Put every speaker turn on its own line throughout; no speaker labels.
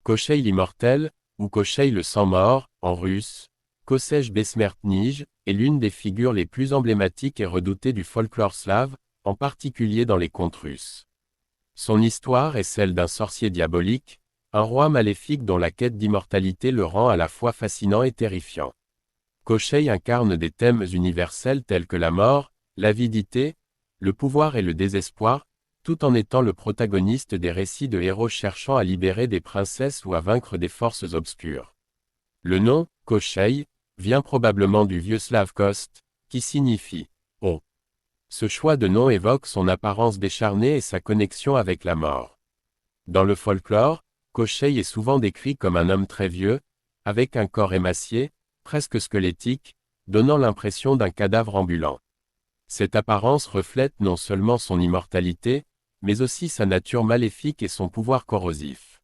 Kocheï l'immortel, ou Kocheï le sang-mort, en russe, Koseï Besmertnij, est l'une des figures les plus emblématiques et redoutées du folklore slave, en particulier dans les contes russes. Son histoire est celle d'un sorcier diabolique, un roi maléfique dont la quête d'immortalité le rend à la fois fascinant et terrifiant. Kocheï incarne des thèmes universels tels que la mort, l'avidité, le pouvoir et le désespoir, tout en étant le protagoniste des récits de héros cherchant à libérer des princesses ou à vaincre des forces obscures. Le nom, Kocheï, vient probablement du vieux slave Kost, qui signifie « on ». Ce choix de nom évoque son apparence décharnée et sa connexion avec la mort. Dans le folklore, Kocheï est souvent décrit comme un homme très vieux, avec un corps émacié, presque squelettique, donnant l'impression d'un cadavre ambulant. Cette apparence reflète non seulement son immortalité, mais aussi sa nature maléfique et son pouvoir corrosif.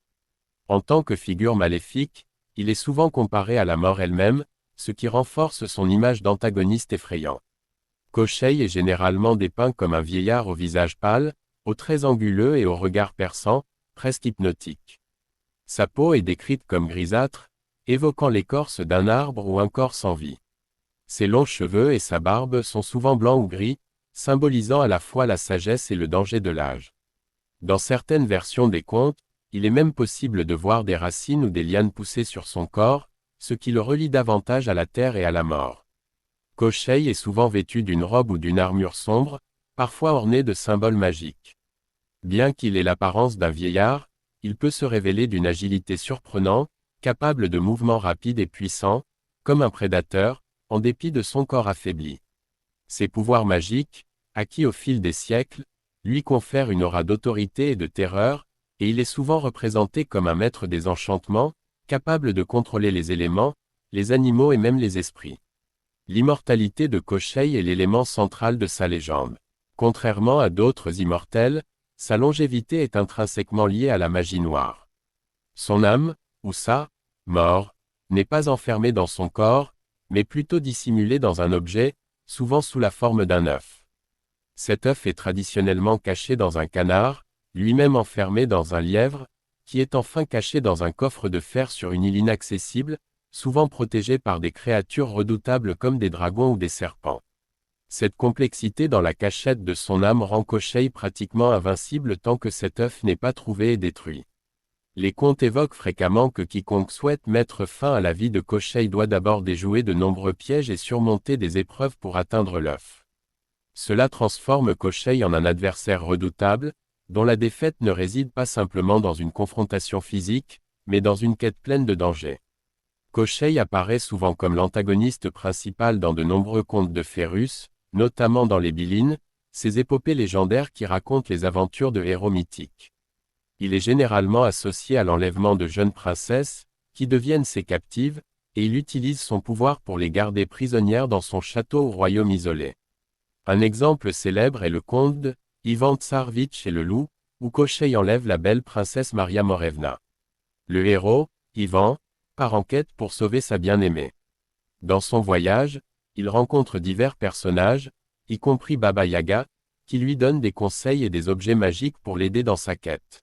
En tant que figure maléfique, il est souvent comparé à la mort elle-même, ce qui renforce son image d'antagoniste effrayant. Kocheï est généralement dépeint comme un vieillard au visage pâle, aux traits anguleux et au regard perçant, presque hypnotique. Sa peau est décrite comme grisâtre, évoquant l'écorce d'un arbre ou un corps sans vie. Ses longs cheveux et sa barbe sont souvent blancs ou gris, symbolisant à la fois la sagesse et le danger de l'âge. Dans certaines versions des contes, il est même possible de voir des racines ou des lianes pousser sur son corps, ce qui le relie davantage à la terre et à la mort. Kocheï est souvent vêtu d'une robe ou d'une armure sombre, parfois ornée de symboles magiques. Bien qu'il ait l'apparence d'un vieillard, il peut se révéler d'une agilité surprenante, capable de mouvements rapides et puissants, comme un prédateur, en dépit de son corps affaibli. Ses pouvoirs magiques, acquis au fil des siècles, lui confèrent une aura d'autorité et de terreur, et il est souvent représenté comme un maître des enchantements, capable de contrôler les éléments, les animaux et même les esprits. L'immortalité de Kocheï est l'élément central de sa légende. Contrairement à d'autres immortels, sa longévité est intrinsèquement liée à la magie noire. Son âme, ou sa mort, n'est pas enfermée dans son corps, mais plutôt dissimulée dans un objet, souvent sous la forme d'un œuf. Cet œuf est traditionnellement caché dans un canard, lui-même enfermé dans un lièvre, qui est enfin caché dans un coffre de fer sur une île inaccessible, souvent protégé par des créatures redoutables comme des dragons ou des serpents. Cette complexité dans la cachette de son âme rend Kocheï pratiquement invincible tant que cet œuf n'est pas trouvé et détruit. Les contes évoquent fréquemment que quiconque souhaite mettre fin à la vie de Kocheï doit d'abord déjouer de nombreux pièges et surmonter des épreuves pour atteindre l'œuf. Cela transforme Kocheï en un adversaire redoutable, dont la défaite ne réside pas simplement dans une confrontation physique, mais dans une quête pleine de dangers. Kocheï apparaît souvent comme l'antagoniste principal dans de nombreux contes de fées russes, notamment dans les Bylines, ces épopées légendaires qui racontent les aventures de héros mythiques. Il est généralement associé à l'enlèvement de jeunes princesses, qui deviennent ses captives, et il utilise son pouvoir pour les garder prisonnières dans son château ou royaume isolé. Un exemple célèbre est le conte de Ivan Tsarevitch et le loup, où Kocheï enlève la belle princesse Maria Morevna. Le héros, Ivan, part en quête pour sauver sa bien-aimée. Dans son voyage, il rencontre divers personnages, y compris Baba Yaga, qui lui donne des conseils et des objets magiques pour l'aider dans sa quête.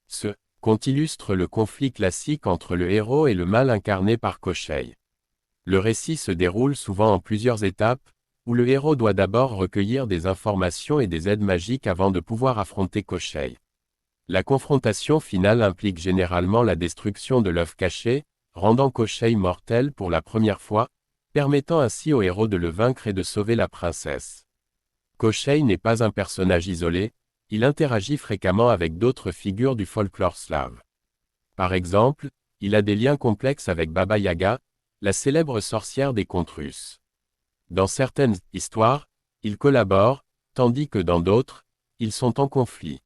Ce conte illustre le conflit classique entre le héros et le mal incarné par Kocheï. Le récit se déroule souvent en plusieurs étapes, où le héros doit d'abord recueillir des informations et des aides magiques avant de pouvoir affronter Kocheï. La confrontation finale implique généralement la destruction de l'œuf caché, rendant Kocheï mortel pour la première fois, permettant ainsi au héros de le vaincre et de sauver la princesse. Kocheï n'est pas un personnage isolé, il interagit fréquemment avec d'autres figures du folklore slave. Par exemple, il a des liens complexes avec Baba Yaga, la célèbre sorcière des contes russes. Dans certaines histoires, ils collaborent, tandis que dans d'autres, ils sont en conflit.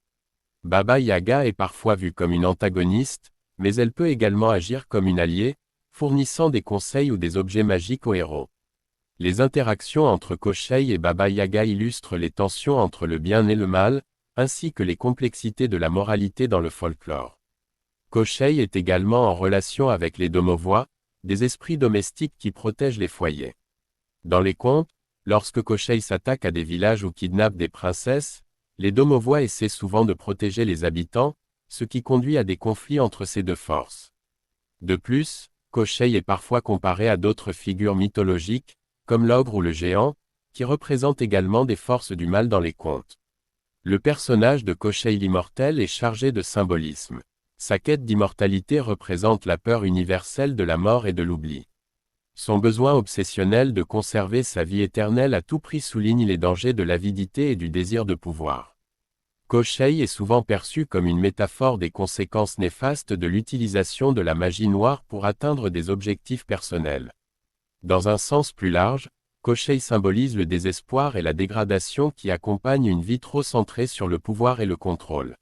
Baba Yaga est parfois vue comme une antagoniste, mais elle peut également agir comme une alliée, fournissant des conseils ou des objets magiques aux héros. Les interactions entre Kocheï et Baba Yaga illustrent les tensions entre le bien et le mal, ainsi que les complexités de la moralité dans le folklore. Kocheï est également en relation avec les domovois, des esprits domestiques qui protègent les foyers. Dans les contes, lorsque Kocheï s'attaque à des villages ou kidnappe des princesses, les domovois essaient souvent de protéger les habitants, ce qui conduit à des conflits entre ces deux forces. De plus, Koschei est parfois comparé à d'autres figures mythologiques, comme l'ogre ou le géant, qui représentent également des forces du mal dans les contes. Le personnage de Koschei l'immortel est chargé de symbolisme. Sa quête d'immortalité représente la peur universelle de la mort et de l'oubli. Son besoin obsessionnel de conserver sa vie éternelle à tout prix souligne les dangers de l'avidité et du désir de pouvoir. Koschei est souvent perçu comme une métaphore des conséquences néfastes de l'utilisation de la magie noire pour atteindre des objectifs personnels. Dans un sens plus large, Koschei symbolise le désespoir et la dégradation qui accompagnent une vie trop centrée sur le pouvoir et le contrôle.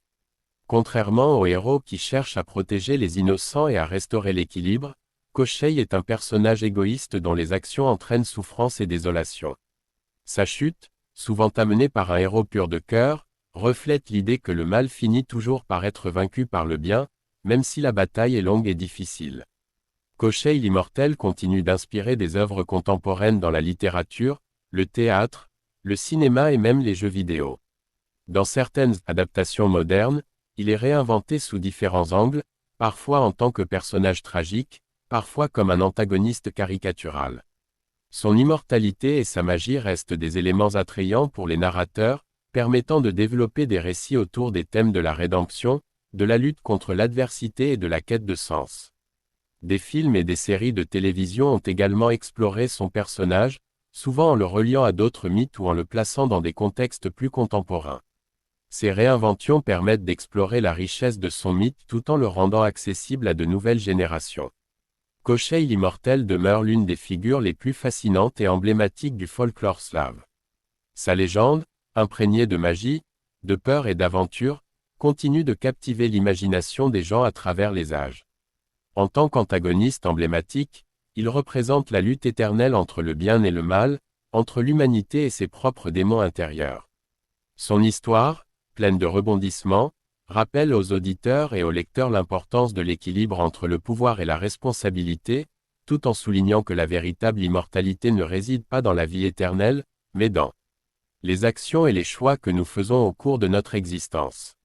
Contrairement aux héros qui cherchent à protéger les innocents et à restaurer l'équilibre, Koschei est un personnage égoïste dont les actions entraînent souffrance et désolation. Sa chute, souvent amenée par un héros pur de cœur, reflète l'idée que le mal finit toujours par être vaincu par le bien, même si la bataille est longue et difficile. Koschei l'immortel continue d'inspirer des œuvres contemporaines dans la littérature, le théâtre, le cinéma et même les jeux vidéo. Dans certaines adaptations modernes, il est réinventé sous différents angles, parfois en tant que personnage tragique, parfois comme un antagoniste caricatural. Son immortalité et sa magie restent des éléments attrayants pour les narrateurs, permettant de développer des récits autour des thèmes de la rédemption, de la lutte contre l'adversité et de la quête de sens. Des films et des séries de télévision ont également exploré son personnage, souvent en le reliant à d'autres mythes ou en le plaçant dans des contextes plus contemporains. Ces réinventions permettent d'explorer la richesse de son mythe tout en le rendant accessible à de nouvelles générations. Koschei l'immortel demeure l'une des figures les plus fascinantes et emblématiques du folklore slave. Sa légende, imprégnée de magie, de peur et d'aventure, continue de captiver l'imagination des gens à travers les âges. En tant qu'antagoniste emblématique, il représente la lutte éternelle entre le bien et le mal, entre l'humanité et ses propres démons intérieurs. Son histoire, pleine de rebondissements, rappelle aux auditeurs et aux lecteurs l'importance de l'équilibre entre le pouvoir et la responsabilité, tout en soulignant que la véritable immortalité ne réside pas dans la vie éternelle, mais dans les actions et les choix que nous faisons au cours de notre existence.